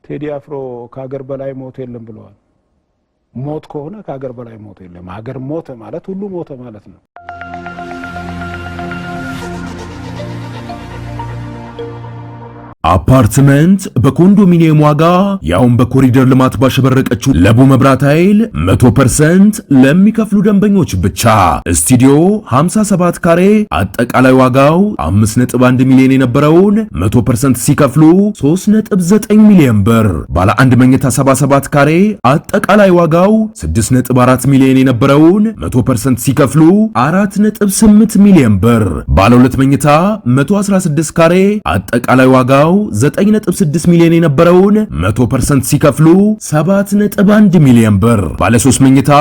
ቴዲ አፍሮ ከሀገር በላይ ሞት የለም ብለዋል። ሞት ከሆነ ከሀገር በላይ ሞት የለም። ሀገር ሞተ ማለት ሁሉ ሞተ ማለት ነው። አፓርትመንት በኮንዶሚኒየም ዋጋ ያውን በኮሪደር ልማት ባሸበረቀችው ለቡ መብራት ኃይል 100% ለሚከፍሉ ደንበኞች ብቻ። ስቱዲዮ 57 ካሬ አጠቃላይ ዋጋው 5.1 ሚሊዮን የነበረውን 100% ሲከፍሉ 3.9 ሚሊዮን ብር። ባለ አንድ መኝታ 77 ካሬ አጠቃላይ ዋጋው 6.4 ሚሊዮን የነበረውን 100% ሲከፍሉ 4.8 ሚሊዮን ብር። ባለ ሁለት መኝታ 116 ካሬ አጠቃላይ ዋጋው 9.6 ሚሊዮን የነበረውን 100% ሲከፍሉ 7.1 ሚሊዮን ብር። ባለ 3 መኝታ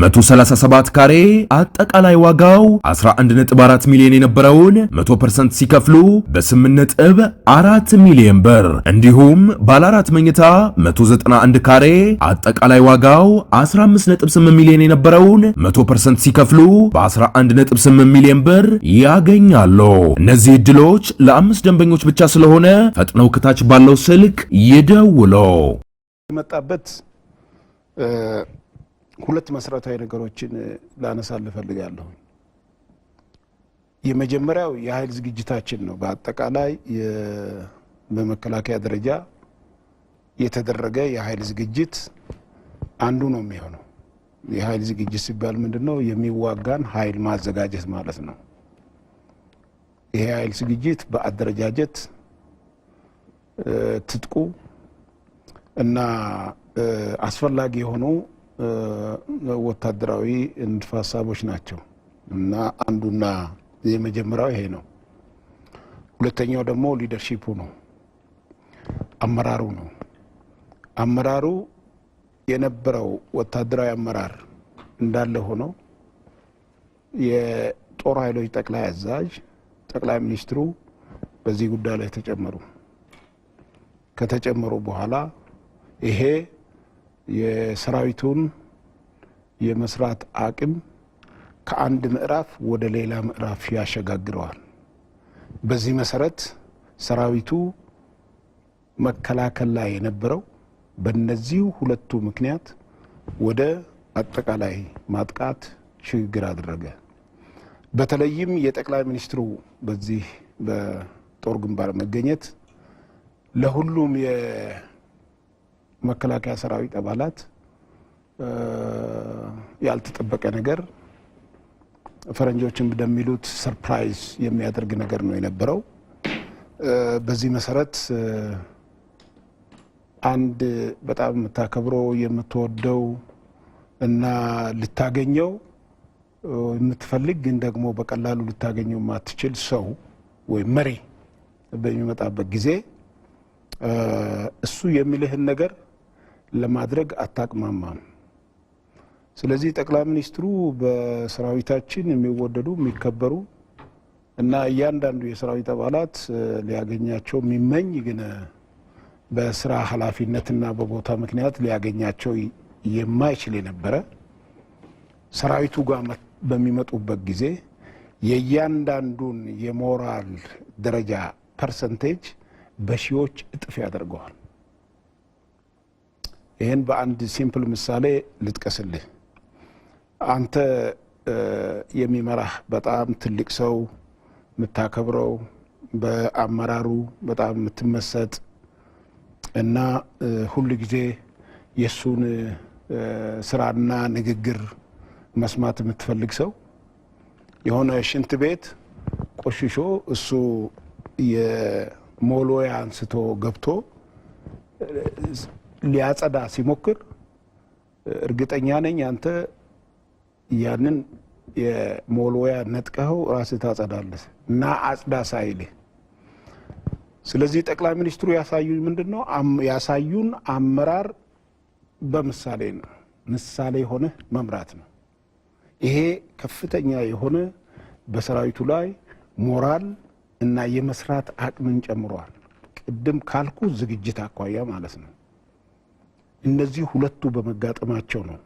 137 ካሬ አጠቃላይ ዋጋው 11.4 ሚሊዮን የነበረውን 100% ሲከፍሉ በ8.4 ሚሊዮን ብር። እንዲሁም ባለ 4 መኝታ 191 ካሬ አጠቃላይ ዋጋው 15.8 ሚሊዮን የነበረውን 100% ሲከፍሉ በ11.8 ሚሊዮን ብር ያገኛሉ። እነዚህ ዕድሎች ለ5 ደንበኞች ብቻ ስለሆነ ፈጥነው ከታች ባለው ስልክ ይደውሉ። የመጣበት ሁለት መሰረታዊ ነገሮችን ላነሳልህ ፈልጋለሁ። የመጀመሪያው የኃይል ዝግጅታችን ነው። በአጠቃላይ በመከላከያ ደረጃ የተደረገ የኃይል ዝግጅት አንዱ ነው የሚሆነው። የኃይል ዝግጅት ሲባል ምንድነው? የሚዋጋን ኃይል ማዘጋጀት ማለት ነው። ይሄ ኃይል ዝግጅት በአደረጃጀት ትጥቁ እና አስፈላጊ የሆኑ ወታደራዊ ንድፈ ሐሳቦች ናቸው እና አንዱና የመጀመሪያው ይሄ ነው። ሁለተኛው ደግሞ ሊደርሺፑ ነው፣ አመራሩ ነው። አመራሩ የነበረው ወታደራዊ አመራር እንዳለ ሆኖ የጦር ኃይሎች ጠቅላይ አዛዥ ጠቅላይ ሚኒስትሩ በዚህ ጉዳይ ላይ ከተጨመሩ በኋላ ይሄ የሰራዊቱን የመስራት አቅም ከአንድ ምዕራፍ ወደ ሌላ ምዕራፍ ያሸጋግረዋል። በዚህ መሰረት ሰራዊቱ መከላከል ላይ የነበረው በእነዚህ ሁለቱ ምክንያት ወደ አጠቃላይ ማጥቃት ሽግግር አደረገ። በተለይም የጠቅላይ ሚኒስትሩ በዚህ በጦር ግንባር መገኘት ለሁሉም የመከላከያ ሰራዊት አባላት ያልተጠበቀ ነገር፣ ፈረንጆችም እንደሚሉት ሰርፕራይዝ የሚያደርግ ነገር ነው የነበረው። በዚህ መሰረት አንድ በጣም የምታከብረው የምትወደው እና ልታገኘው የምትፈልግ ግን ደግሞ በቀላሉ ልታገኘው የማትችል ሰው ወይ መሪ በሚመጣበት ጊዜ እሱ የሚልህን ነገር ለማድረግ አታቅማማም። ስለዚህ ጠቅላይ ሚኒስትሩ በሰራዊታችን የሚወደዱ የሚከበሩ እና እያንዳንዱ የሰራዊት አባላት ሊያገኛቸው የሚመኝ ግን በስራ ኃላፊነትና በቦታ ምክንያት ሊያገኛቸው የማይችል የነበረ ሰራዊቱ ጋር በሚመጡበት ጊዜ የእያንዳንዱን የሞራል ደረጃ ፐርሰንቴጅ በሺዎች እጥፍ ያደርገዋል። ይህን በአንድ ሲምፕል ምሳሌ ልጥቀስልህ። አንተ የሚመራህ በጣም ትልቅ ሰው የምታከብረው፣ በአመራሩ በጣም የምትመሰጥ እና ሁሉ ጊዜ የሱን ስራና ንግግር መስማት የምትፈልግ ሰው የሆነ ሽንት ቤት ቆሽሾ እሱ የሞሎያ አንስቶ ገብቶ ሊያጸዳ ሲሞክር እርግጠኛ ነኝ አንተ ያንን የሞሎያ ነጥቀኸው ራስህ ታጸዳለህ እና አጽዳ ሳይልህ። ስለዚህ ጠቅላይ ሚኒስትሩ ያሳዩን ምንድነው? ያሳዩን አመራር በምሳሌ ነው። ምሳሌ ሆነ መምራት ነው። ይሄ ከፍተኛ የሆነ በሰራዊቱ ላይ ሞራል እና የመስራት አቅምን ጨምሯል። ቅድም ካልኩ ዝግጅት አኳያ ማለት ነው። እነዚህ ሁለቱ በመጋጠማቸው ነው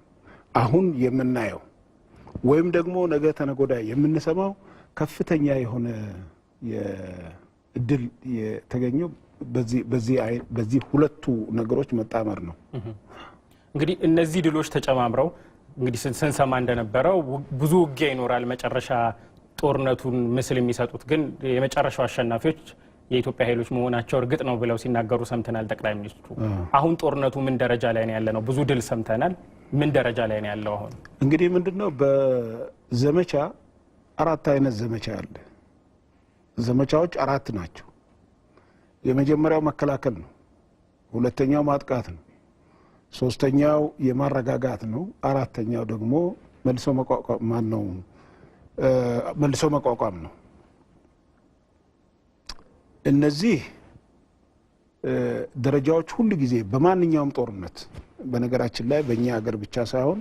አሁን የምናየው ወይም ደግሞ ነገ ተነጎዳ የምንሰማው ከፍተኛ የሆነ እድል የተገኘው በዚህ ሁለቱ ነገሮች መጣመር ነው። እንግዲህ እነዚህ ድሎች ተጨማምረው እንግዲህ ስንሰማ እንደነበረው ብዙ ውጊያ ይኖራል። መጨረሻ ጦርነቱን ምስል የሚሰጡት ግን የመጨረሻው አሸናፊዎች የኢትዮጵያ ኃይሎች መሆናቸው እርግጥ ነው ብለው ሲናገሩ ሰምተናል ጠቅላይ ሚኒስትሩ። አሁን ጦርነቱ ምን ደረጃ ላይ ነው ያለነው? ብዙ ድል ሰምተናል። ምን ደረጃ ላይ ነው ያለው? አሁን እንግዲህ ምንድነው በዘመቻ 4 አይነት ዘመቻ አለ። ዘመቻዎች 4 ናቸው። የመጀመሪያው መከላከል ነው። ሁለተኛው ማጥቃት ነው። ሶስተኛው የማረጋጋት ነው። አራተኛው ደግሞ መልሶ መቋቋም ነው። እነዚህ ደረጃዎች ሁሉ ጊዜ በማንኛውም ጦርነት በነገራችን ላይ በእኛ ሀገር ብቻ ሳይሆን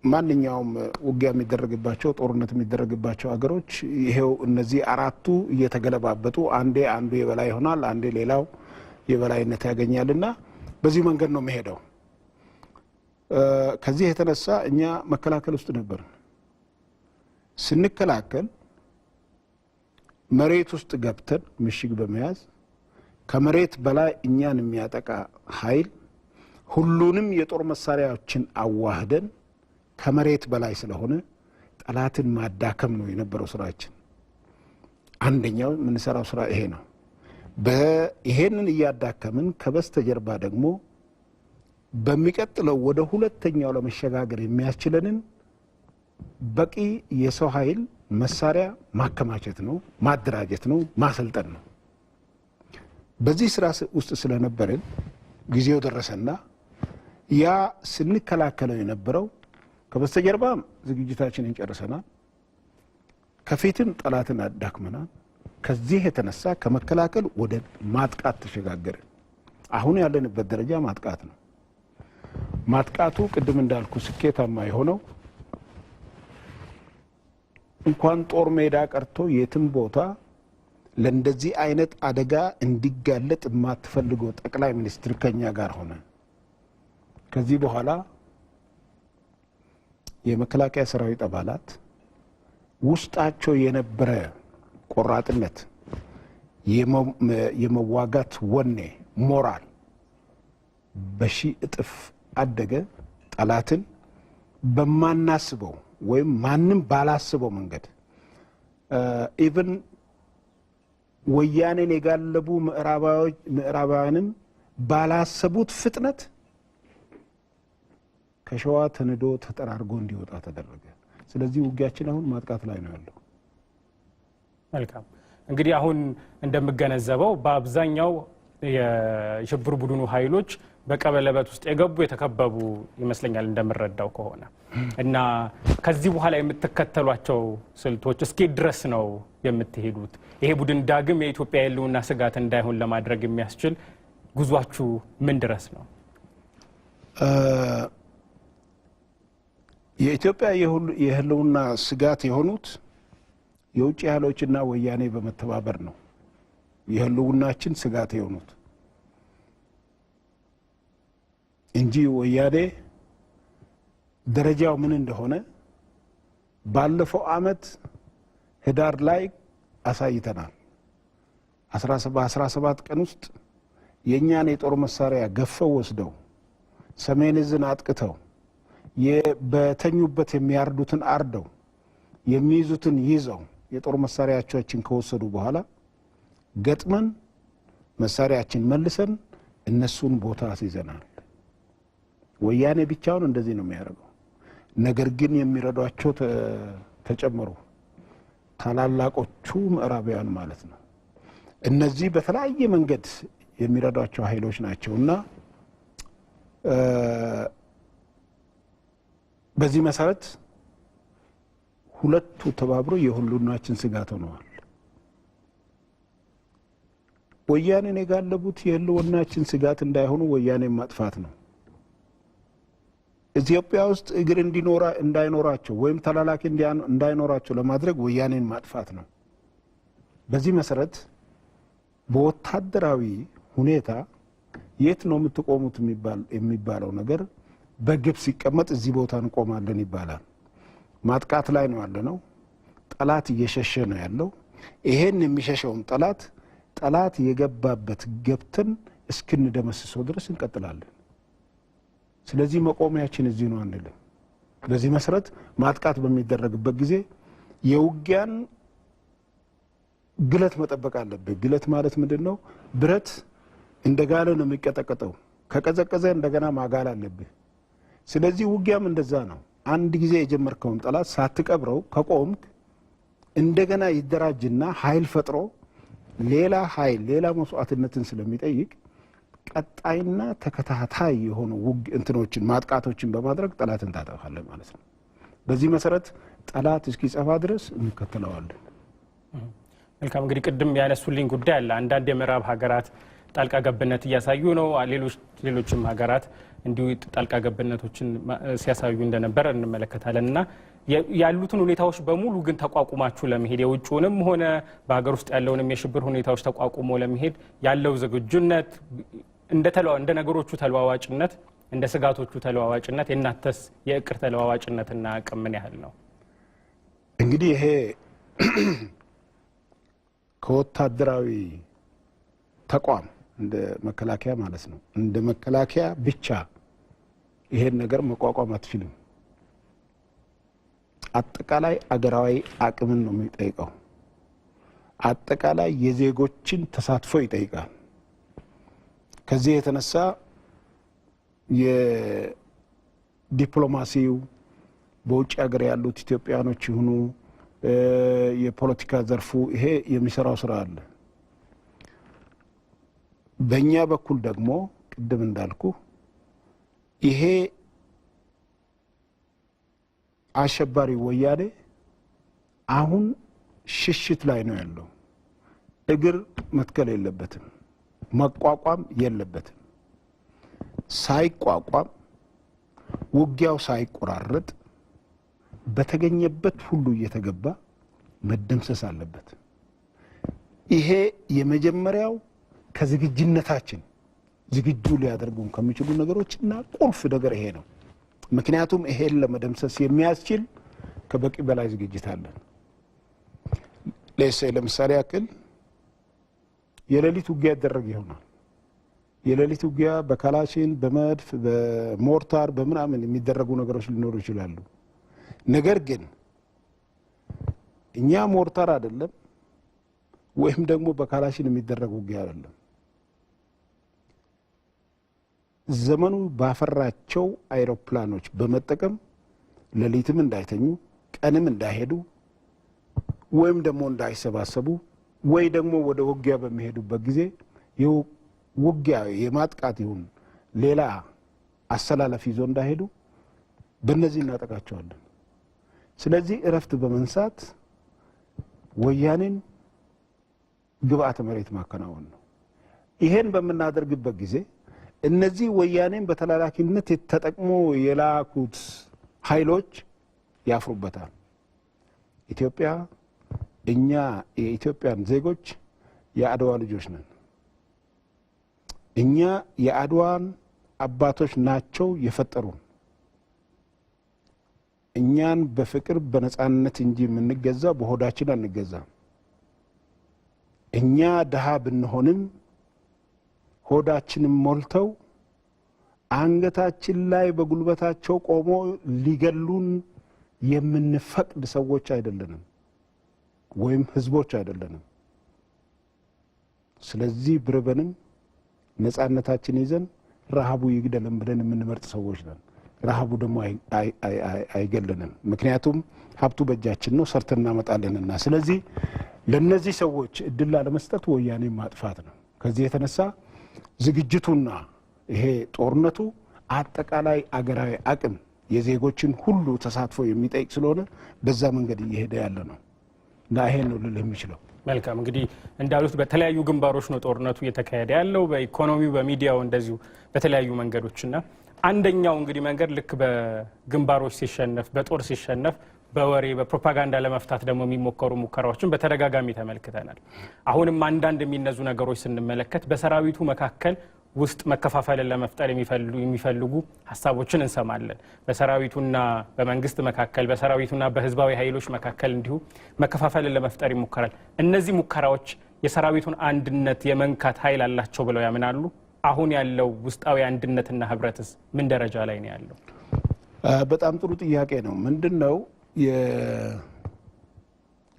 ማንኛውም ውጊያ የሚደረግባቸው ጦርነት የሚደረግባቸው ሀገሮች ይሄው እነዚህ 4ቱ እየተገለባበጡ አንዴ አንዱ የበላይ ይሆናል፣ አንዴ ሌላው የበላይነት ያገኛልና በዚህ መንገድ ነው የሚሄደው። ከዚህ የተነሳ እኛ መከላከል ውስጥ ነበር። ስንከላከል መሬት ውስጥ ገብተን ምሽግ በመያዝ ከመሬት በላይ እኛን የሚያጠቃ ኃይል ሁሉንም የጦር መሳሪያዎችን አዋህደን ከመሬት በላይ ስለሆነ ጠላትን ማዳከም ነው የነበረው ስራችን። አንደኛው የምንሰራው ስራ ይሄ ነው። ይሄንን እያዳከምን ከበስተጀርባ ደግሞ በሚቀጥለው ወደ ሁለተኛው ለመሸጋገር የሚያስችለንን በቂ የሰው ኃይል መሳሪያ ማከማቸት ነው፣ ማደራጀት ነው፣ ማሰልጠን ነው። በዚህ ስራ ውስጥ ስለነበርን ጊዜው ደረሰና ያ ስንከላከለው የነበረው ከበስተጀርባም ዝግጅታችንን ጨርሰናል፣ ከፊትም ጠላትን አዳክመናል። ከዚህ የተነሳ ከመከላከል ወደ ማጥቃት ተሸጋገርን። አሁን ያለንበት ደረጃ ማጥቃት ነው። ማጥቃቱ ቅድም እንዳልኩ ስኬታማ የሆነው እንኳን ጦር ሜዳ ቀርቶ የትም ቦታ ለእንደዚህ አይነት አደጋ እንዲጋለጥ የማትፈልገው ጠቅላይ ሚኒስትር ከኛ ጋር ሆነ። ከዚህ በኋላ የመከላከያ ሰራዊት አባላት ውስጣቸው የነበረ ቆራጥነት፣ የመዋጋት ወኔ፣ ሞራል በሺህ እጥፍ አደገ። ጠላትን በማናስበው ወይም ማንም ባላስበው መንገድ ኢቭን ወያኔን የጋለቡ ምዕራባውያንም ባላሰቡት ፍጥነት ከሸዋ ተንዶ ተጠራርጎ እንዲወጣ ተደረገ። ስለዚህ ውጊያችን አሁን ማጥቃት ላይ ነው ያለው። መልካም። እንግዲህ አሁን እንደምገነዘበው በአብዛኛው የሽብር ቡድኑ ኃይሎች በቀበለበት ውስጥ የገቡ የተከበቡ ይመስለኛል እንደምረዳው ከሆነ እና ከዚህ በኋላ የምትከተሏቸው ስልቶች እስኪ ድረስ ነው የምትሄዱት? ይሄ ቡድን ዳግም የኢትዮጵያ የህልውና ስጋት እንዳይሆን ለማድረግ የሚያስችል ጉዟችሁ ምን ድረስ ነው? የኢትዮጵያ የህልውና ስጋት የሆኑት የውጭ ኃይሎችና ወያኔ በመተባበር ነው የህልውናችን ስጋት የሆኑት እንጂ ወያኔ ደረጃው ምን እንደሆነ ባለፈው አመት ህዳር ላይ አሳይተናል። 17 ቀን ውስጥ የኛን የጦር መሳሪያ ገፈው ወስደው ሰሜን ዕዝን አጥቅተው በተኙበት የሚያርዱትን አርደው የሚይዙትን ይዘው የጦር መሳሪያዎችን ከወሰዱ በኋላ ገጥመን መሳሪያችን መልሰን እነሱን ቦታ አስይዘናል። ወያኔ ብቻውን እንደዚህ ነው የሚያደርገው። ነገር ግን የሚረዷቸው ተጨመሩ፣ ታላላቆቹ ምዕራባውያን ማለት ነው። እነዚህ በተለያየ መንገድ የሚረዷቸው ኃይሎች ናቸውና በዚህ መሰረት ሁለቱ ተባብሮ የሁሉናችን ስጋት ሆነዋል። ወያኔን የጋለቡት የህልውናችን ስጋት እንዳይሆኑ ወያኔን ማጥፋት ነው። ኢትዮጵያ ውስጥ እግር እንዳይኖራቸው ወይም ተላላኪ እንዳይኖራቸው ለማድረግ ወያኔን ማጥፋት ነው። በዚህ መሰረት በወታደራዊ ሁኔታ የት ነው የምትቆሙት የሚባለው ነገር በግብ ሲቀመጥ እዚህ ቦታ እንቆማለን ይባላል። ማጥቃት ላይ ነው ያለነው። ጠላት እየሸሸ ነው ያለው። ይሄን የሚሸሸውን ጠላት ጠላት የገባበት ገብተን እስክንደመስሰው ድረስ እንቀጥላለን። ስለዚህ መቆሚያችን እዚህ ነው አንልም። በዚህ መሰረት ማጥቃት በሚደረግበት ጊዜ የውጊያን ግለት መጠበቅ አለብህ። ግለት ማለት ምንድነው? ብረት እንደጋለ ነው የሚቀጠቀጠው። ከቀዘቀዘ እንደገና ማጋል አለብህ። ስለዚህ ውጊያም እንደዛ ነው። አንድ ጊዜ የጀመርከውን ጠላት ሳትቀብረው ከቆምክ እንደገና ይደራጅና ኃይል ፈጥሮ ሌላ ኃይል ሌላ መስዋዕትነትን ስለሚጠይቅ ቀጣይና ተከታታይ የሆኑ እንትኖችን ማጥቃቶችን በማድረግ ጠላትን ታጠፋለህ ማለት ነው። በዚህ መሰረት ጠላት እስኪጸፋ ድረስ እንከተለዋለን። መልካም። እንግዲህ ቅድም ያነሱልኝ ጉዳይ አለ። አንዳንድ የምዕራብ ሀገራት ጣልቃ ገብነት እያሳዩ ነው። ሌሎችም ሀገራት እንዲሁ ጣልቃ ገብነቶችን ሲያሳዩ እንደነበር እንመለከታለን እና ያሉትን ሁኔታዎች በሙሉ ግን ተቋቁማችሁ ለመሄድ የውጭውንም ሆነ በሀገር ውስጥ ያለውንም የሽብር ሁኔታዎች ተቋቁሞ ለመሄድ ያለው ዝግጁነት እንደ ነገሮቹ ተለዋዋጭነት እንደ ስጋቶቹ ተለዋዋጭነት የእናንተስ የእቅድ ተለዋዋጭነትና አቅም ምን ያህል ነው? እንግዲህ ይሄ ከወታደራዊ ተቋም እንደ መከላከያ ማለት ነው እንደ መከላከያ ብቻ ይሄን ነገር መቋቋም አትችልም። አጠቃላይ አገራዊ አቅምን ነው የሚጠይቀው። አጠቃላይ የዜጎችን ተሳትፎ ይጠይቃል። ከዚህ የተነሳ የዲፕሎማሲው በውጭ ሀገር ያሉት ኢትዮጵያኖች ይሁኑ የፖለቲካ ዘርፉ ይሄ የሚሰራው ስራ አለ። በእኛ በኩል ደግሞ ቅድም እንዳልኩ ይሄ አሸባሪ ወያኔ አሁን ሽሽት ላይ ነው ያለው። እግር መትከል የለበትም፣ መቋቋም የለበትም። ሳይቋቋም ውጊያው ሳይቆራረጥ በተገኘበት ሁሉ እየተገባ መደምሰስ አለበት። ይሄ የመጀመሪያው ከዝግጅነታችን ዝግጁ ሊያደርጉን ከሚችሉ ነገሮችና ቁልፍ ነገር ይሄ ነው። ምክንያቱም ይሄን ለመደምሰስ የሚያስችል ከበቂ በላይ ዝግጅት አለን። ለምሳሌ ያክል የሌሊት ውጊያ ይደረግ ይሆናል። የሌሊት ውጊያ በካላሽን በመድፍ በሞርታር በምናምን የሚደረጉ ነገሮች ሊኖሩ ይችላሉ። ነገር ግን እኛ ሞርታር አይደለም ወይም ደግሞ በካላሽን የሚደረግ ውጊያ አይደለም። ዘመኑ ባፈራቸው አይሮፕላኖች በመጠቀም ሌሊትም እንዳይተኙ ቀንም እንዳይሄዱ ወይም ደግሞ እንዳይሰባሰቡ ወይ ደግሞ ወደ ውጊያ በሚሄዱበት ጊዜ ውጊያ የማጥቃት ይሁን ሌላ አሰላለፍ ይዞ እንዳይሄዱ በእነዚህ እናጠቃቸዋለን። ስለዚህ እረፍት በመንሳት ወያኔን ግብአተ መሬት ማከናወን ነው። ይሄን በምናደርግበት ጊዜ እነዚህ ወያኔን በተላላኪነት ተጠቅሞ የላኩት ኃይሎች ያፍሩበታል። ኢትዮጵያ እኛ የኢትዮጵያን ዜጎች የአድዋ ልጆች ነን። እኛ የአድዋን አባቶች ናቸው የፈጠሩን። እኛን በፍቅር በነጻነት እንጂ የምንገዛ በሆዳችን አንገዛም። እኛ ድሃ ብንሆንም ሆዳችንን ሞልተው አንገታችን ላይ በጉልበታቸው ቆሞ ሊገሉን የምንፈቅድ ሰዎች አይደለንም ወይም ህዝቦች አይደለንም። ስለዚህ ብርበንም ነጻነታችን ይዘን ረሃቡ ይግደልን ብለን የምንመርጥ ሰዎች ነን። ረሃቡ ደግሞ አይገለንም። ምክንያቱም ሀብቱ በእጃችን ነው፣ ሰርተን እናመጣለንና። ስለዚህ ለነዚህ ሰዎች እድል ላለመስጠት ወያኔ ማጥፋት ነው። ከዚህ የተነሳ ዝግጅቱና ይሄ ጦርነቱ አጠቃላይ አገራዊ አቅም የዜጎችን ሁሉ ተሳትፎ የሚጠይቅ ስለሆነ በዛ መንገድ እየሄደ ያለ ነው እና ይሄን ነው ልል የሚችለው። መልካም። እንግዲህ እንዳሉት በተለያዩ ግንባሮች ነው ጦርነቱ እየተካሄደ ያለው፣ በኢኮኖሚው፣ በሚዲያው እንደዚሁ በተለያዩ መንገዶችና አንደኛው እንግዲህ መንገድ ልክ በግንባሮች ሲሸነፍ በጦር ሲሸነፍ በወሬ በፕሮፓጋንዳ ለመፍታት ደግሞ የሚሞከሩ ሙከራዎችን በተደጋጋሚ ተመልክተናል። አሁንም አንዳንድ የሚነዙ ነገሮች ስንመለከት በሰራዊቱ መካከል ውስጥ መከፋፈልን ለመፍጠር የሚፈልጉ ሀሳቦችን እንሰማለን። በሰራዊቱና በመንግስት መካከል፣ በሰራዊቱና በህዝባዊ ኃይሎች መካከል እንዲሁ መከፋፈልን ለመፍጠር ይሞከራል። እነዚህ ሙከራዎች የሰራዊቱን አንድነት የመንካት ኃይል አላቸው ብለው ያምናሉ? አሁን ያለው ውስጣዊ አንድነትና ህብረትስ ምን ደረጃ ላይ ነው ያለው? በጣም ጥሩ ጥያቄ ነው። ምንድነው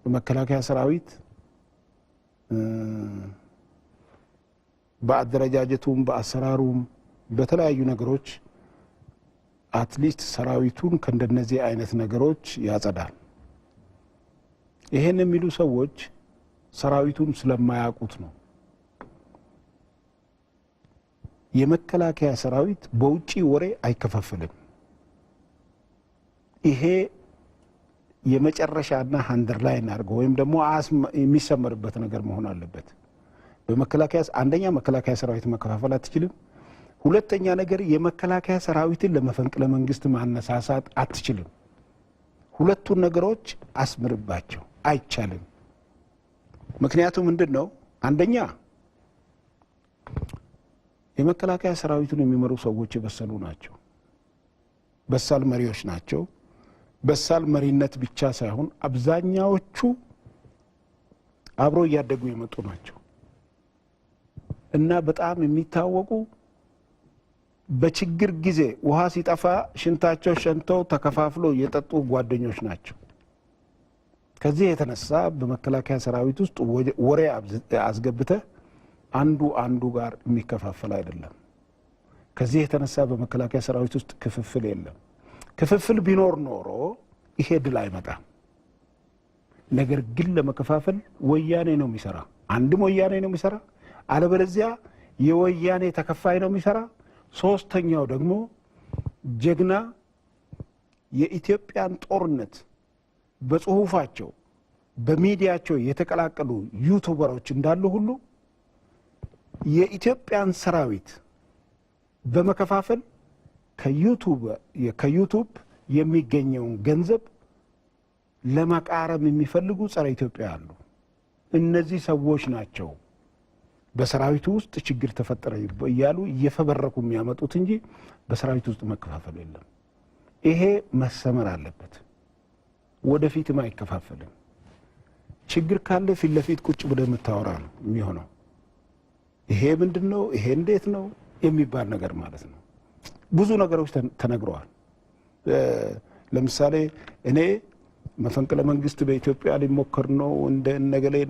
የመከላከያ ሰራዊት በአደረጃጀቱም በአሰራሩም በተለያዩ ነገሮች አትሊስት ሰራዊቱን ከእንደነዚህ አይነት ነገሮች ያጸዳል። ይሄን የሚሉ ሰዎች ሰራዊቱን ስለማያውቁት ነው። የመከላከያ ሰራዊት በውጪ ወሬ አይከፋፈልም። ይሄ የመጨረሻና አንደርላይን አድርገው ወይም ደግሞ የሚሰመርበት ነገር መሆን አለበት። በመከላከያ አንደኛ መከላከያ ሰራዊት መከፋፈል አትችልም። ሁለተኛ ነገር የመከላከያ ሰራዊትን ለመፈንቅለ መንግስት ማነሳሳት አትችልም። ሁለቱን ነገሮች አስምርባቸው፣ አይቻልም። ምክንያቱም ምንድነው? አንደኛ የመከላከያ ሰራዊቱን የሚመሩ ሰዎች የበሰሉ ናቸው፣ በሳል መሪዎች ናቸው። በሳል መሪነት ብቻ ሳይሆን አብዛኛዎቹ አብሮ እያደጉ የመጡ ናቸው እና በጣም የሚታወቁ በችግር ጊዜ ውሃ ሲጠፋ ሽንታቸው ሸንተው ተከፋፍሎ የጠጡ ጓደኞች ናቸው። ከዚህ የተነሳ በመከላከያ ሰራዊት ውስጥ ወሬ አስገብተህ አንዱ ጋር የሚከፋፈል አይደለም። ከዚህ የተነሳ በመከላከያ ሰራዊት ውስጥ ክፍፍል የለም። ክፍፍል ቢኖር ኖሮ ይሄ ድል አይመጣም። ነገር ግን ለመከፋፈል ወያኔ ነው የሚሰራ፣ አንድም ወያኔ ነው የሚሰራ፣ አለበለዚያ የወያኔ ተከፋይ ነው የሚሰራ። ሶስተኛው ደግሞ ጀግና የኢትዮጵያን ጦርነት በጽሁፋቸው በሚዲያቸው የተቀላቀሉ ዩቲዩበሮች እንዳሉ ሁሉ የኢትዮጵያን ሰራዊት በመከፋፈል ከዩቲዩብ የሚገኘውን ገንዘብ ለማቃረም የሚፈልጉ ጸረ ኢትዮጵያ አሉ። እነዚህ ሰዎች ናቸው በሰራዊቱ ውስጥ ችግር ተፈጠረ እያሉ እየፈበረኩ የሚያመጡት እንጂ በሰራዊቱ ውስጥ መከፋፈል የለም። ይሄ መሰመር አለበት። ወደፊትም አይከፋፈልም። ችግር ካለ ፊት ለፊት ቁጭ ብለህ የምታወራ ነው የሚሆነው። ይሄ ምንድነው? ይሄ እንዴት ነው የሚባል ነገር ማለት ነው። ብዙ ነገሮች ተነግረዋል። ለምሳሌ እኔ መፈንቅለ መንግስት በኢትዮጵያ ሊሞከር ነው እንደ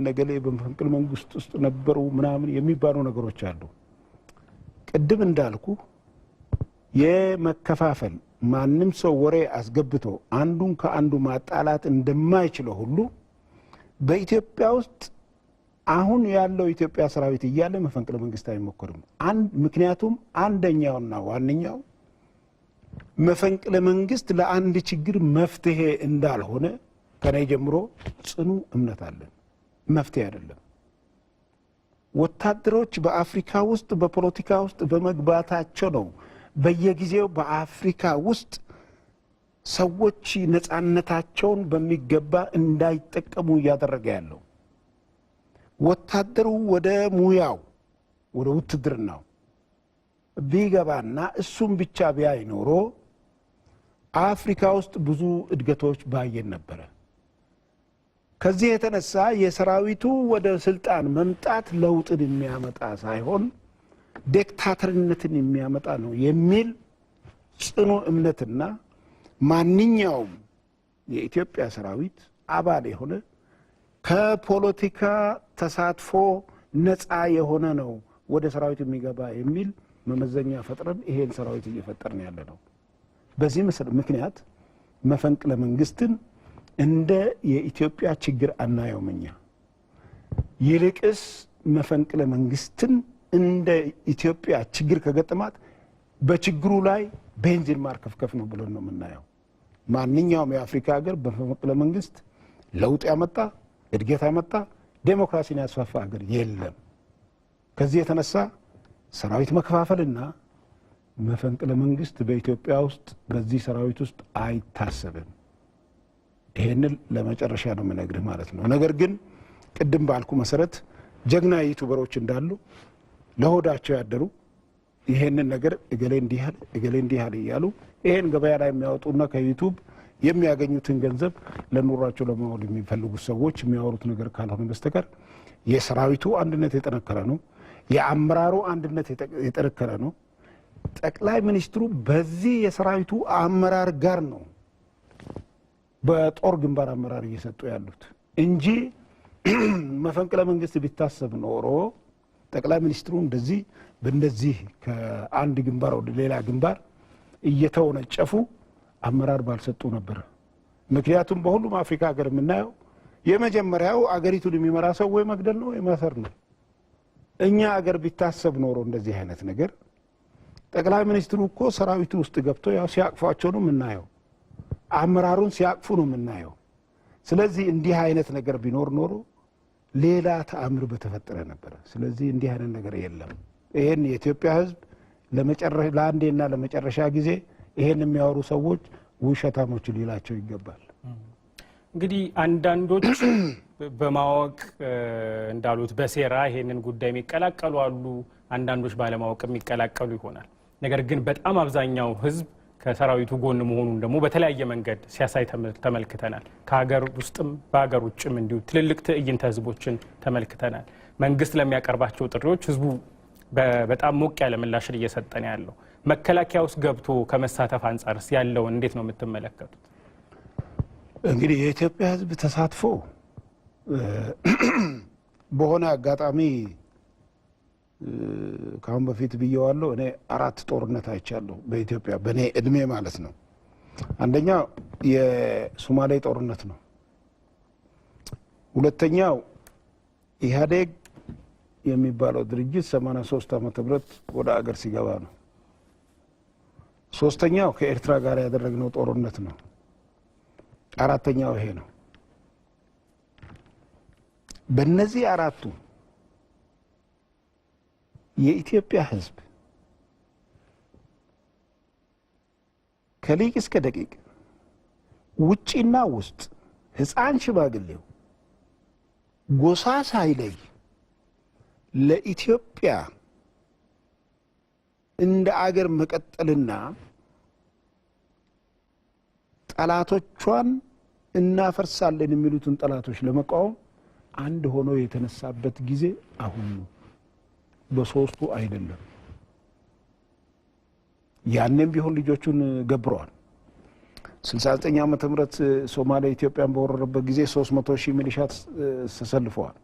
ነገሌ በመፈንቅለ መንግስት ውስጥ ነበሩ ምናምን የሚባሉ ነገሮች አሉ። ቅድም እንዳልኩ የመከፋፈል ማንም ሰው ወሬ አስገብቶ አንዱን ከአንዱ ማጣላት እንደማይችለው ሁሉ በኢትዮጵያ ውስጥ አሁን ያለው ኢትዮጵያ ሰራዊት እያለ መፈንቅለ መንግስት አይሞከርም። ምክንያቱም አንደኛውና ዋነኛው መፈንቅለ መንግስት ለአንድ ችግር መፍትሄ እንዳልሆነ ከኔ ጀምሮ ጽኑ እምነት አለን። መፍትሄ አይደለም። ወታደሮች በአፍሪካ ውስጥ በፖለቲካ ውስጥ በመግባታቸው ነው በየጊዜው በአፍሪካ ውስጥ ሰዎች ነፃነታቸውን በሚገባ እንዳይጠቀሙ እያደረገ ያለው። ወታደሩ ወደ ሙያው ወደ ውትድርናው ቢገባና እሱም ብቻ ቢያይ ኖሮ አፍሪካ ውስጥ ብዙ እድገቶች ባየን ነበረ። ከዚህ የተነሳ የሰራዊቱ ወደ ስልጣን መምጣት ለውጥን የሚያመጣ ሳይሆን ዲክታተርነትን የሚያመጣ ነው የሚል ጽኑ እምነትና ማንኛውም የኢትዮጵያ ሰራዊት አባል የሆነ ከፖለቲካ ተሳትፎ ነፃ የሆነ ነው ወደ ሰራዊት የሚገባ የሚል መመዘኛ ፈጥረን ይሄን ሰራዊት እየፈጠርን ያለ ነው። በዚህ ምክንያት መፈንቅለ መንግስትን እንደ የኢትዮጵያ ችግር አናየውም እኛ። ይልቅስ መፈንቅለ መንግስትን እንደ ኢትዮጵያ ችግር ከገጠማት በችግሩ ላይ ቤንዚን ማርከፍከፍ ነው ብለን ነው የምናየው። ማንኛውም የአፍሪካ ሀገር በመፈንቅለ መንግስት ለውጥ ያመጣ እድገት ያመጣ ዴሞክራሲን ያስፋፋ ሀገር የለም። ከዚህ የተነሳ ሰራዊት መከፋፈልና መፈንቅለ መንግስት በኢትዮጵያ ውስጥ በዚህ ሰራዊት ውስጥ አይታሰብም። ይሄንን ለመጨረሻ ነው የምነግርህ ማለት ነው። ነገር ግን ቅድም ባልኩ መሰረት ጀግና ዩቲዩበሮች እንዳሉ ለሆዳቸው ያደሩ ይሄንን ነገር እገሌ እንዲህ ያለ እያሉ ይሄን ገበያ ላይ የሚያወጡና ከዩቲዩብ የሚያገኙትን ገንዘብ ለኑሯቸው ለማዋል የሚፈልጉ ሰዎች የሚያወሩት ነገር ካልሆነ በስተቀር የሰራዊቱ አንድነት የጠነከረ ነው። የአመራሩ አንድነት የጠነከረ ነው። ጠቅላይ ሚኒስትሩ በዚህ የሰራዊቱ አመራር ጋር ነው በጦር ግንባር አመራር እየሰጡ ያሉት እንጂ መፈንቅለ መንግስት ቢታሰብ ኖሮ ጠቅላይ ሚኒስትሩ በእንደዚህ ከአንድ ግንባር ወደ ሌላ ግንባር እየተወነጨፉ አመራር ባልሰጡ ነበር። ምክንያቱም በሁሉም አፍሪካ ሀገር የምናየው የመጀመሪያው አገሪቱን የሚመራ ሰው ወይ መግደል ነው ወይ ማሰር ነው። እኛ አገር ቢታሰብ ኖሮ እንደዚህ አይነት ነገር ጠቅላይ ሚኒስትሩ እኮ ሰራዊቱ ውስጥ ገብቶ ያው ሲያቅፏቸው ነው የምናየው፣ አመራሩን ሲያቅፉ ነው የምናየው። ስለዚህ እንዲህ አይነት ነገር ቢኖር ኖሮ ሌላ ተአምር በተፈጠረ ነበር። ስለዚህ እንዲህ አይነት ነገር የለም። ይሄን የኢትዮጵያ ሕዝብ ለአንዴና ለመጨረሻ ጊዜ ይሄን የሚያወሩ ሰዎች ውሸታሞች ሊላቸው ይገባል። እንግዲህ አንዳንዶች በማወቅ እንዳሉት በሴራ ይሄንን ጉዳይ የሚቀላቀሉ አሉ፣ አንዳንዶች ባለማወቅ የሚቀላቀሉ ይሆናል። ነገር ግን በጣም አብዛኛው ሕዝብ ከሰራዊቱ ጎን መሆኑን ደግሞ በተለያየ መንገድ ሲያሳይ ተመልክተናል። ከሀገር ውስጥም በሀገር ውጭም እንዲሁ ትልልቅ ትዕይንተ ህዝቦችን ተመልክተናል። መንግስት ለሚያቀርባቸው ጥሪዎች ህዝቡ በጣም ሞቅ ያለ ምላሽን እየሰጠ ነው ያለው። መከላከያ ውስጥ ገብቶ ከመሳተፍ አንጻርስ ያለውን እንዴት ነው የምትመለከቱት? እንግዲህ የኢትዮጵያ ህዝብ ተሳትፎ በሆነ አጋጣሚ ካሁን በፊት ብየዋለሁ። እኔ 4 ጦርነት አይቻለሁ በኢትዮጵያ በእኔ እድሜ ማለት ነው። አንደኛው የሶማሌ ጦርነት ነው። ሁለተኛው ኢህአዴግ የሚባለው ድርጅት 83 ዓመተ ምህረት ወደ አገር ሲገባ ነው። ሶስተኛው ከኤርትራ ጋር ያደረግነው ጦርነት ነው። አራተኛው ይሄ ነው። በእነዚህ 4ቱ የኢትዮጵያ ህዝብ ከሊቅ እስከ ደቂቅ ውጪና ውስጥ ህፃን ሽማግሌው ጎሳ ሳይለይ ለኢትዮጵያ እንደ አገር መቀጠልና ጠላቶቿን እናፈርሳለን የሚሉትን ጠላቶች ለመቃወም አንድ ሆኖ የተነሳበት ጊዜ አሁን ነው። በሶስቱ አይደለም። ያንንም ቢሆን ልጆቹን ገብረዋል። 69 ዓመተ ምህረት ሶማሌ ኢትዮጵያን በወረረበት ጊዜ 300,000 ሚሊሻ ተሰልፈዋል።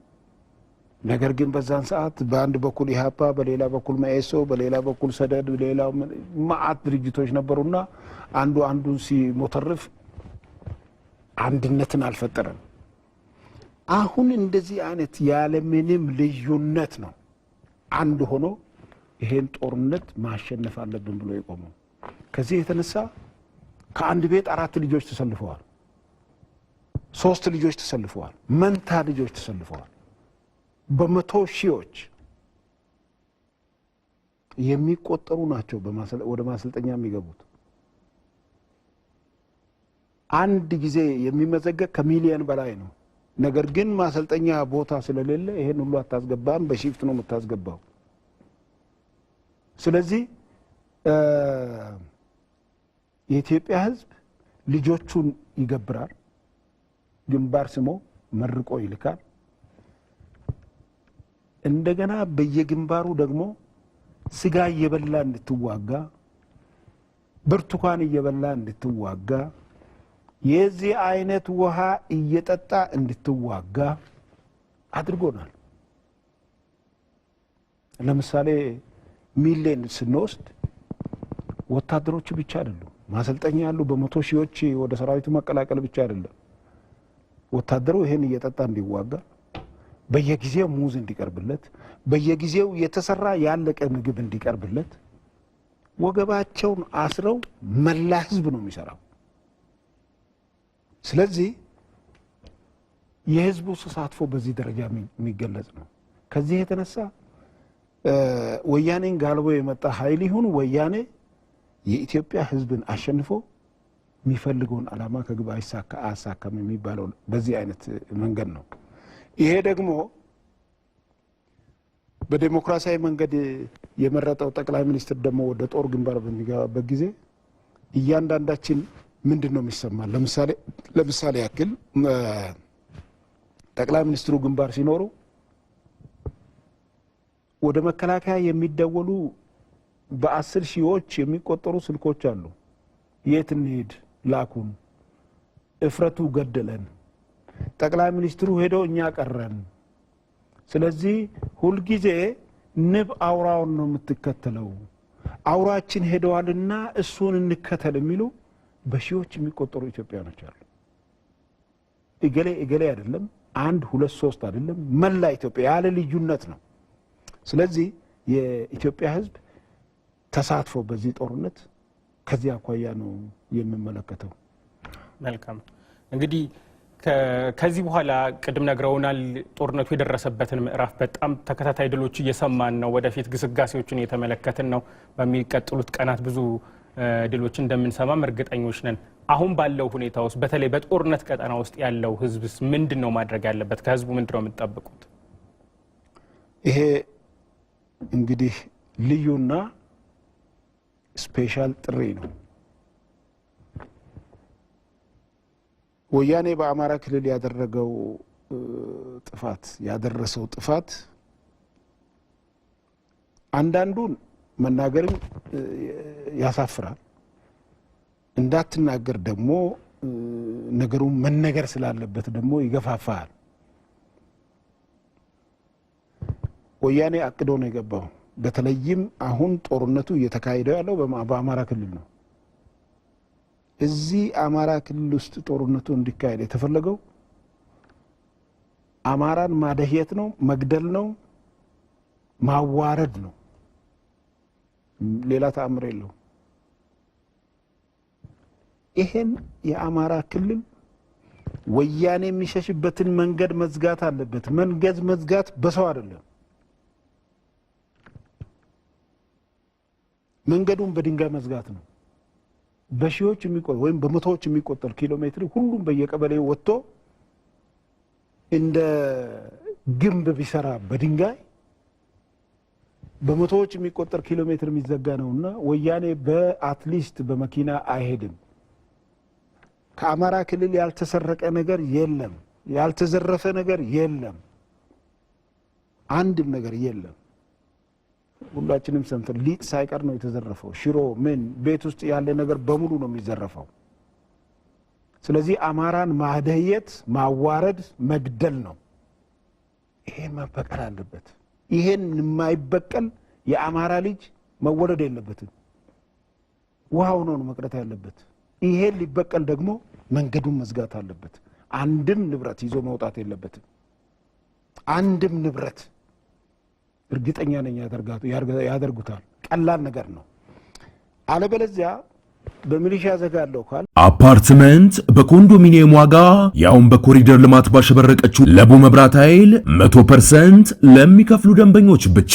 ነገር ግን በዛን ሰዓት በአንድ በኩል ኢህአፓ፣ በሌላ በኩል መኢሶ፣ በሌላ በኩል ሰደድ፣ በሌላው ማአት ድርጅቶች ነበሩና አንዱን ሲሞተርፍ አንድነትን አልፈጠረም። አሁን እንደዚህ አይነት ያለምንም ልዩነት ነው አንድ ሆኖ ይሄን ጦርነት ማሸነፍ አለብን ብሎ የቆመው። ከዚህ የተነሳ ከአንድ ቤት 4 ልጆች ተሰልፈዋል፣ 3 ልጆች ተሰልፈዋል፣ መንታ ልጆች ተሰልፈዋል። በመቶ ሺዎች የሚቆጠሩ ናቸው ወደ ማሰልጠኛ የሚገቡት። አንድ ጊዜ የሚመዘገብ ከሚሊዮን በላይ ነው። ነገር ግን ማሰልጠኛ ቦታ ስለሌለ ይሄን ሁሉ አታስገባም፣ በሺፍት ነው የምታስገባው። ስለዚህ የኢትዮጵያ ሕዝብ ልጆቹን ይገብራል፣ ግንባር ስሞ መርቆ ይልካል። እንደገና በየግንባሩ ደግሞ ስጋ እየበላ እንድትዋጋ፣ ብርቱካን እየበላ እንድትዋጋ፣ የዚህ አይነት ውሃ እየጠጣ እንድትዋጋ አድርጎናል። ለምሳሌ ሚሌን ስንወስድ ወታደሮች ብቻ አይደሉም ማሰልጠኛ ያሉ፣ በመቶ ሺዎች ወደ ሰራዊቱ መቀላቀል ብቻ አይደለም። ወታደሩ ይሄን እየጠጣ እንዲዋጋ፣ በየጊዜው ሙዝ እንዲቀርብለት፣ በየጊዜው የተሰራ ያለቀ ምግብ እንዲቀርብለት ወገባቸውን አስረው መላ ህዝብ ነው የሚሰራው። ስለዚህ የህዝቡ ተሳትፎ በዚህ ደረጃ የሚገለጽ ነው። ከዚህ የተነሳ ወያኔን ጋልቦ የመጣ ኃይል ይሁን ወያኔ የኢትዮጵያ ህዝብን አሸንፎ የሚፈልገውን ዓላማ ከግብ አያሳካም የሚባለው በዚህ አይነት መንገድ ነው። ይሄ ደግሞ በዲሞክራሲያዊ መንገድ የመረጠው ጠቅላይ ሚኒስትር ደግሞ ወደ ጦር ግንባር በሚገባበት ጊዜ እያንዳንዳችን ምንድን ነው የሚሰማል? ለምሳሌ ያክል ጠቅላይ ሚኒስትሩ ግንባር ሲኖሩ ወደ መከላከያ የሚደወሉ በ10 ሺዎች የሚቆጠሩ ስልኮች አሉ። የት እንሂድ ላኩን፣ እፍረቱ ገደለን፣ ጠቅላይ ሚኒስትሩ ሄደው እኛ ቀረን። ስለዚህ ሁሉ ጊዜ ንብ አውራውን ነው የምትከተለው፣ አውራችን ሄደዋልና እሱን እንከተል የሚሉ በሺዎች የሚቆጠሩ ኢትዮጵያኖች አሉ። እገሌ አይደለም፣ 1 2 3 አይደለም፣ መላ ኢትዮጵያ ያለ ልዩነት ነው። ስለዚህ የኢትዮጵያ ሕዝብ ተሳትፎ በዚህ ጦርነት ከዚህ አኳያ ነው የሚመለከተው። መልካም እንግዲህ ከዚህ በኋላ ቅድም ነግረውናል፣ ጦርነቱ የደረሰበትን ምዕራፍ በጣም ተከታታይ ድሎች እየሰማን ነው። ወደፊት ግስጋሴዎችን እየተመለከትን ነው። በሚቀጥሉት ቀናት ብዙ ድሎች እንደምንሰማም እርግጠኞች ነን። አሁን ባለው ሁኔታ ውስጥ በተለይ በጦርነት ቀጠና ውስጥ ያለው ህዝብስ ምንድን ነው ማድረግ ያለበት? ከህዝቡ ምንድን ነው የምትጠብቁት? ይሄ እንግዲህ ልዩና ስፔሻል ጥሪ ነው። ወያኔ በአማራ ክልል ያደረሰው ጥፋት አንዳንዱን መናገርም ያሳፍራል። እንዳትናገር ደግሞ ነገሩን መነገር ስላለበት ደግሞ ይገፋፋል። ወያኔ አቅዶ ነው የገባው። በተለይም አሁን ጦርነቱ እየተካሄደ ያለው በአማራ ክልል ነው። እዚህ አማራ ክልል ውስጥ ጦርነቱ እንዲካሄድ የተፈለገው አማራን ማደህየት ነው፣ መግደል ነው፣ ማዋረድ ነው። ሌላ ተአምር የለው። ይሄን የአማራ ክልል ወያኔ የሚሸሽበትን መንገድ መዝጋት አለበት። መንገድ መዝጋት በሰው አይደለም። መንገዱን በድንጋይ መዝጋት ነው። በሺዎች የሚቆጠር ወይም በመቶዎች የሚቆጠር ኪሎ ሜትር ሁሉም በየቀበሌው ወጥቶ እንደ ግንብ ቢሰራ በድንጋይ በመቶዎች የሚቆጠር ኪሎ ሜትር የሚዘጋ ነውና ወያኔ በአትሊስት በመኪና አይሄድም። ከአማራ ክልል ያልተሰረቀ ነገር የለም፣ ያልተዘረፈ ነገር የለም፣ አንድም ነገር የለም። ሁላችንም ሰምተን ሊጥ ሳይቀር ነው የተዘረፈው። ሽሮ ምን ቤት ውስጥ ያለ ነገር በሙሉ ነው የሚዘረፈው። ስለዚህ አማራን ማደህየት፣ ማዋረድ፣ መግደል ነው። ይሄን መበቀል አለበት። ይሄን የማይበቀል የአማራ ልጅ መወለድ የለበትም። ውሃው ነው መቅረት ያለበት። ይሄን ሊበቀል ደግሞ መንገዱን መዝጋት አለበት። አንድም ንብረት ይዞ መውጣት የለበትም። አንድም ንብረት እርግጠኛ ነኝ ያደርጉታል። ቀላል ነገር ነው። አለበለዚያ በሚሊሻ ዘጋለው ካል አፓርትመንት በኮንዶሚኒየም ዋጋ ያውን በኮሪደር ልማት ባሸበረቀችው ለቡ መብራት ኃይል 100% ለሚከፍሉ ደንበኞች ብቻ።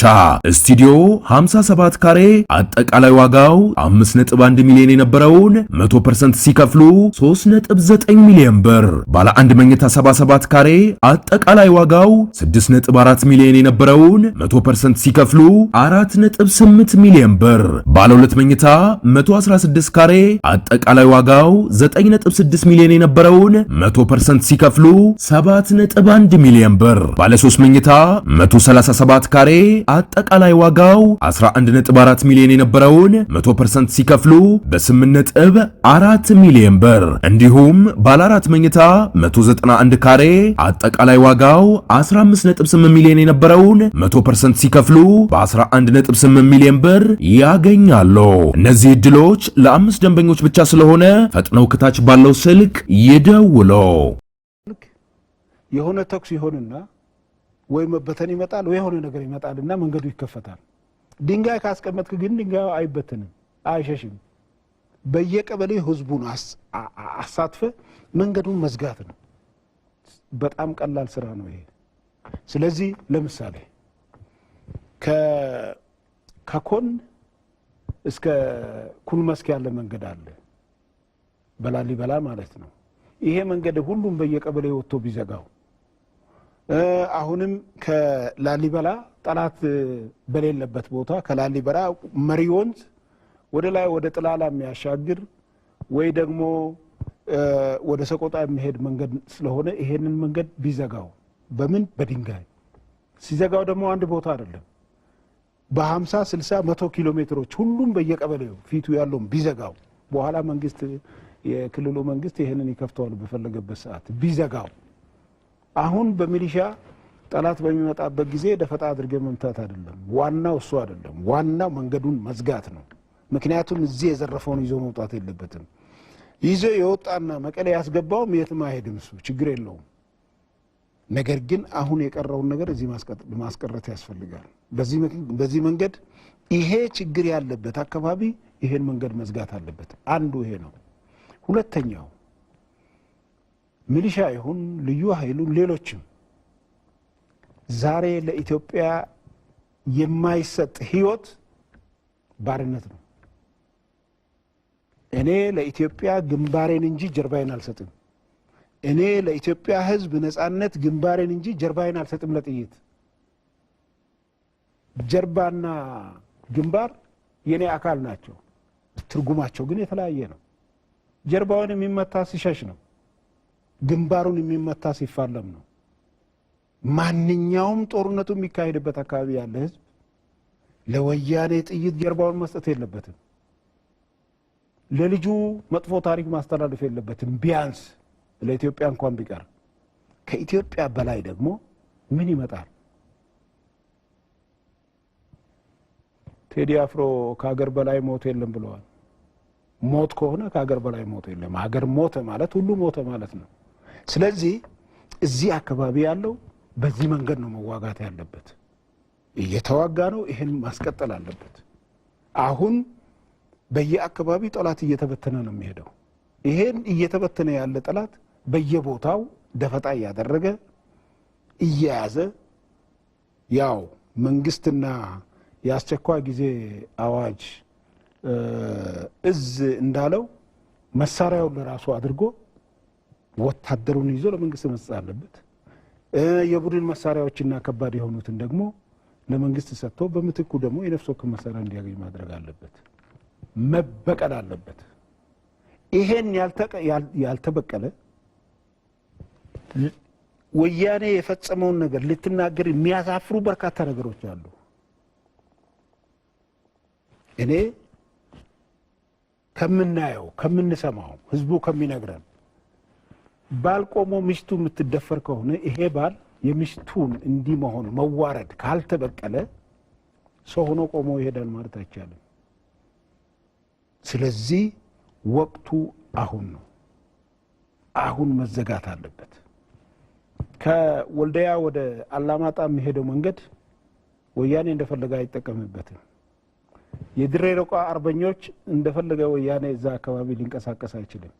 ስቱዲዮ 57 ካሬ አጠቃላይ ዋጋው 5.1 ሚሊዮን የነበረውን 100% ሲከፍሉ 3.9 ሚሊዮን ብር። ባለ አንድ መኝታ 77 ካሬ አጠቃላይ ዋጋው 6.4 ሚሊዮን የነበረውን 100% ሲከፍሉ 4.8 ሚሊዮን ብር። ባለ ሁለት መኝታ 116 ካሬ አጠቃላይ ዋጋው 9.6 ሚሊዮን የነበረውን 100% ሲከፍሉ 7.1 ሚሊዮን ብር። ባለ 3 መኝታ 137 ካሬ አጠቃላይ ዋጋው 11.4 ሚሊዮን የነበረውን 100% ሲከፍሉ በ8.4 ሚሊዮን ብር። እንዲሁም ባለ 4 መኝታ 191 ካሬ አጠቃላይ ዋጋው 15.8 ሚሊዮን የነበረውን 100% ሲከፍሉ በ11.8 ሚሊዮን ብር ያገኛሉ። እነዚህ ዕድሎች ለአምስት ደንበኞች ብቻ ስለሆነ ፈጥነው ከታች ባለው ስልክ ይደውሉ። የሆነ ተኩስ ይሆንና ወይ መበተን ይመጣል ወይ የሆነ ነገር ይመጣልና መንገዱ ይከፈታል። ድንጋይ ካስቀመጥክ ግን ድንጋዩ አይበተንም፣ አይሸሽም። በየቀበሌው ህዝቡን አሳትፈ መንገዱን መዝጋት ነው። በጣም ቀላል ስራ ነው ይሄ። ስለዚህ ለምሳሌ ከኮን እስከ ኩልመስክ ያለ መንገድ አለ፣ በላሊበላ ማለት ነው። ይሄ መንገድ ሁሉም በየቀበሌው ወጥቶ ቢዘጋው፣ አሁንም ከላሊበላ ጠላት በሌለበት ቦታ ከላሊበላ መሪ ወንዝ ወደ ላይ ወደ ጥላላ የሚያሻግር ወይ ደግሞ ወደ ሰቆጣ የሚሄድ መንገድ ስለሆነ ይሄንን መንገድ ቢዘጋው በምን በድንጋይ ሲዘጋው ደግሞ አንድ ቦታ አይደለም በ50 60 100 ኪሎ ሜትሮች ሁሉም በየቀበሌው ፊቱ ያለው ቢዘጋው በኋላ መንግስት የክልሉ መንግስት ይሄንን ይከፍተዋል በፈለገበት ሰዓት ቢዘጋው አሁን በሚሊሻ ጠላት በሚመጣበት ጊዜ ደፈጣ አድርገ መምታት አይደለም ዋናው እሱ አይደለም ዋናው መንገዱን መዝጋት ነው ምክንያቱም እዚህ የዘረፈውን ይዞ መውጣት የለበትም ይዞ የወጣና መቀሌ ያስገባውም የትም አይሄድም እሱ ችግር የለውም ነገር ግን አሁን የቀረውን ነገር እዚህ ማስቀረት ያስፈልጋል በዚህ መንገድ ይሄ ችግር ያለበት አካባቢ ይሄን መንገድ መዝጋት አለበት አንዱ ይሄ ነው ሁለተኛው ሚሊሻ ይሁን ልዩ ኃይሉን ሌሎችም ዛሬ ለኢትዮጵያ የማይሰጥ ህይወት ባርነት ነው እኔ ለኢትዮጵያ ግንባሬን እንጂ ጀርባዬን አልሰጥም እኔ ለኢትዮጵያ ህዝብ ነጻነት ግንባሬን እንጂ ጀርባዬን አልሰጥም ለጥይት ጀርባና ግንባር የኔ አካል ናቸው ትርጉማቸው ግን የተለያየ ነው ጀርባውን የሚመታ ሲሸሽ ነው ግንባሩን የሚመታ ሲፋለም ነው ማንኛውም ጦርነቱ የሚካሄድበት አካባቢ ያለ ህዝብ ለወያኔ ጥይት ጀርባውን መስጠት የለበትም ለልጁ መጥፎ ታሪክ ማስተላለፍ የለበትም ቢያንስ ለኢትዮጵያ እንኳን ቢቀር ከኢትዮጵያ በላይ ደግሞ ምን ይመጣል ቴዲ አፍሮ ከሀገር በላይ ሞት የለም ብለዋል ሞት ከሆነ ከሀገር በላይ ሞት የለም ሀገር ሞተ ማለት ሁሉ ሞተ ማለት ነው ስለዚህ እዚህ አካባቢ ያለው በዚህ መንገድ ነው መዋጋት ያለበት እየተዋጋ ነው ይሄን ማስቀጠል አለበት አሁን በየአካባቢ ጠላት እየተበተነ ነው የሚሄደው ይሄን እየተበተነ ያለ ጠላት በየቦታው ደፈጣ ያደረገ እያያዘ ያው መንግስትና ያስቸኳይ ጊዜ አዋጅ እዝ እንዳለው መሳሪያውን ለራሱ አድርጎ ወታደሩን ይዞ ለመንግስት መስጠት አለበት የቡድን መሳሪያዎችና ከባድ የሆኑትን ደግሞ ለመንግስት ሰጥቶ በምትኩ ደግሞ የነፍስ ወከፍ መሳሪያ እንዲያገኝ ማድረግ አለበት መበቀል አለበት ይሄን ያልተበቀለ ወያኔ የፈጸመውን ነገር ልትናገር የሚያሳፍሩ በርካታ ነገሮች አሉ እኔ ከምናየው ከምንሰማው ህዝቡ ከሚነግረን ባልቆሞ ሚስቱ የምትደፈር ከሆነ ይሄ ባል የሚስቱን እንዲህ መሆን መዋረድ ካልተበቀለ ሰው ሆኖ ቆሞ ይሄዳል ማለት አይቻልም ስለዚህ ወቅቱ አሁን ነው አሁን መዘጋት አለበት ከወልዲያ ወደ አላማጣ የሚሄደው መንገድ ወያኔ እንደፈለገ አይጠቀምበትም የድሬ ሮቃ አርበኞች እንደፈለገ ወያኔ እዛ አካባቢ ሊንቀሳቀስ አይችልም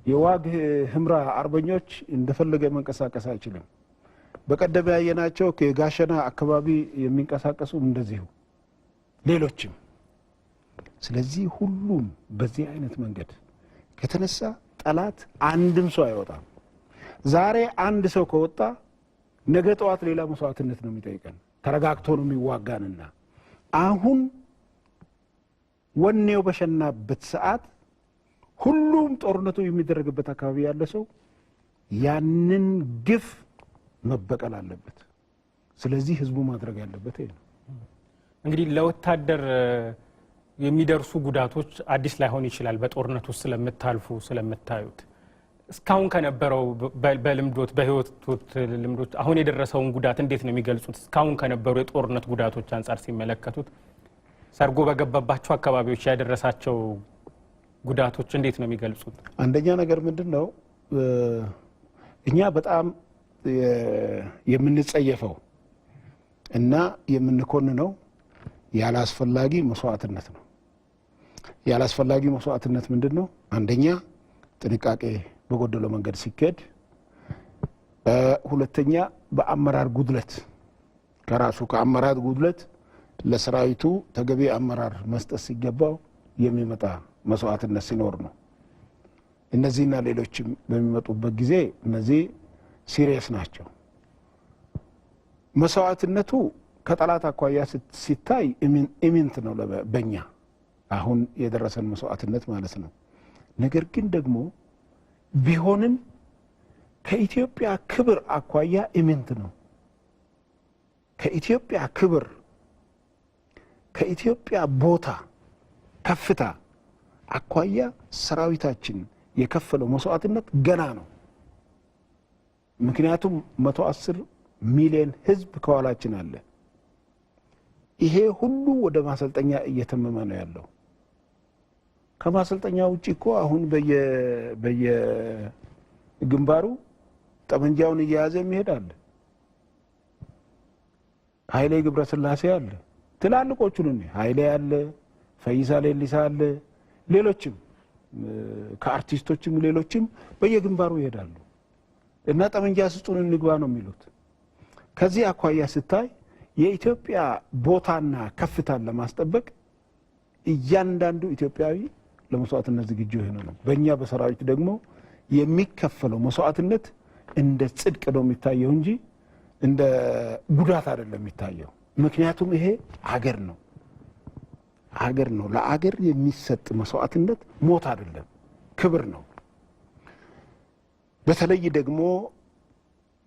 የዋግ ህምራ አርበኞች እንደፈለገ መንቀሳቀስ አይችልም በቀደም ያየናቸው ከጋሸና አካባቢ የሚንቀሳቀሱ እንደዚሁ ሌሎችም ስለዚህ ሁሉም በዚህ አይነት መንገድ ከተነሳ ጠላት አንድም ሰው አይወጣም ዛሬ አንድ ሰው ከወጣ ነገ ጠዋት ሌላ መስዋዕትነት ነው የሚጠይቀን ተረጋግቶ ነው የሚዋጋንና አሁን ወኔው በሸናበት ሰዓት ሁሉም ጦርነቱ የሚደረግበት አካባቢ ያለ ሰው ያንን ግፍ መበቀል አለበት ስለዚህ ህዝቡ ማድረግ ያለበት ይሄ ነው እንግዲህ ለወታደር የሚደርሱ ጉዳቶች አዲስ ላይሆን ይችላል በጦርነቱ ስለምታልፉ ስለምታዩት እስካሁን ከነበረው በልምዶት በህይወት ልምዶት አሁን የደረሰውን ጉዳት እንዴት ነው የሚገልጹት እስካሁን ከነበሩ የጦርነት ጉዳቶች አንፃር ሲመለከቱት ሰርጎ በገባባቸው አካባቢዎች ያደረሳቸው ጉዳቶች እንዴት ነው የሚገልጹት አንደኛ ነገር ምንድነው እኛ በጣም የምንጸየፈው እና የምንኮንነው ያላስፈላጊ መስዋዕትነት ነው ያላስፈላጊ መስዋዕትነት ምንድነው አንደኛ ጥንቃቄ በጎደለው መንገድ ሲከድ ሁለተኛ በአመራር ጉድለት ከራሱ ከአመራር ጉድለት ለሰራዊቱ ተገቢ አመራር መስጠት ሲገባው የሚመጣ መስዋዕትነት ሲኖር ነው እነዚህና ሌሎችም በሚመጡበት ጊዜ እነዚህ ሲሪየስ ናቸው መስዋዕትነቱ ከጠላት አኳያ ሲታይ ኢሚንት ነው በእኛ አሁን የደረሰን መስዋዕትነት ማለት ነው ነገር ግን ደግሞ ቢሆንም ከኢትዮጵያ ክብር አኳያ ኢሚንት ነው ከኢትዮጵያ ክብር ከኢትዮጵያ ቦታ ከፍታ አኳያ ሰራዊታችን የከፈለው መስዋዕትነት ገና ነው። ምክንያቱም 110 ሚሊዮን ህዝብ ከኋላችን አለ። ይሄ ሁሉ ወደ ማሰልጠኛ እየተመመ ነው ያለው። ከማሰልጠኛ ውጪ እኮ አሁን በየግንባሩ ጠመንጃውን እየያዘ የሚሄድ አለ። ኃይሌ ገብረስላሴ አለ፣ ትላልቆቹን ኃይሌ አለ፣ ፈይሳ ሌሊሳ አለ፣ ሌሎችም ከአርቲስቶችም ሌሎችም በየግንባሩ ይሄዳሉ እና ጠመንጃ ስጡን እንግባ ነው የሚሉት። ከዚህ አኳያ ስታይ የኢትዮጵያ ቦታና ከፍታን ለማስጠበቅ እያንዳንዱ ኢትዮጵያዊ ለመስዋዕትነት ዝግጁ ሆኖ ነው። በእኛ በሰራዊት ደግሞ የሚከፈለው መስዋዕትነት እንደ ጽድቅ ነው የሚታየው እንጂ እንደ ጉዳት አይደለም የሚታየው። ምክንያቱም ይሄ ሀገር ነው፣ ሀገር ነው። ለአገር የሚሰጥ መስዋዕትነት ሞት አይደለም፣ ክብር ነው። በተለይ ደግሞ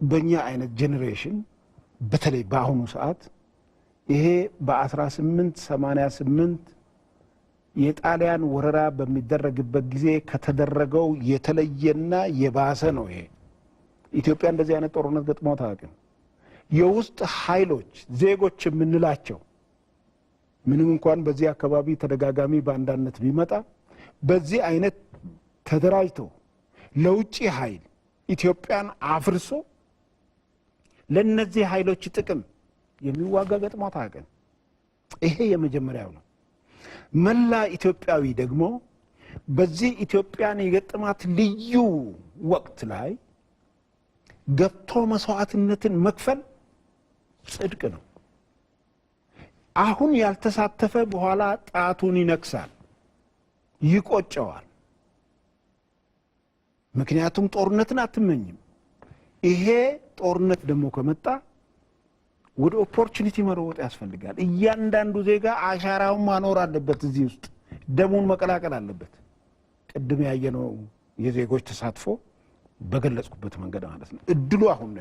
በእኛ አይነት ጄኔሬሽን በተለይ በአሁኑ ሰዓት ይሄ በ1888 የጣሊያን ወረራ በሚደረግበት ጊዜ ከተደረገው የተለየና የባሰ ነው። ይሄ ኢትዮጵያ እንደዚህ አይነት ጦርነት ገጥሞት አያውቅም። የውስጥ ኃይሎች ዜጎች የምንላቸው ምንም እንኳን በዚህ አካባቢ ተደጋጋሚ ባንዳነት ቢመጣ በዚህ አይነት ተደራጅቶ ለውጪ ኃይል ኢትዮጵያን አፍርሶ ለነዚህ ኃይሎች ጥቅም የሚዋጋ ገጥሞት አያውቅም። ይሄ የመጀመሪያው ነው። መላ ኢትዮጵያዊ ደግሞ በዚህ ኢትዮጵያን የገጠማት ልዩ ወቅት ላይ ገብቶ መስዋዕትነትን መክፈል ጽድቅ ነው። አሁን ያልተሳተፈ በኋላ ጣቱን ይነክሳል፣ ይቆጨዋል። ምክንያቱም ጦርነትን አትመኝም። ይሄ ጦርነት ደግሞ ከመጣ ወደ ኦፖርቹኒቲ መሮጥ ያስፈልጋል። እያንዳንዱ ዜጋ አሻራውን ማኖር አለበት። እዚህ ውስጥ ደሙን መቀላቀል አለበት። ቅድም ያየነው የዜጎች ተሳትፎ በገለጽኩበት መንገድ ማለት ነው። እድሉ አሁን ነው።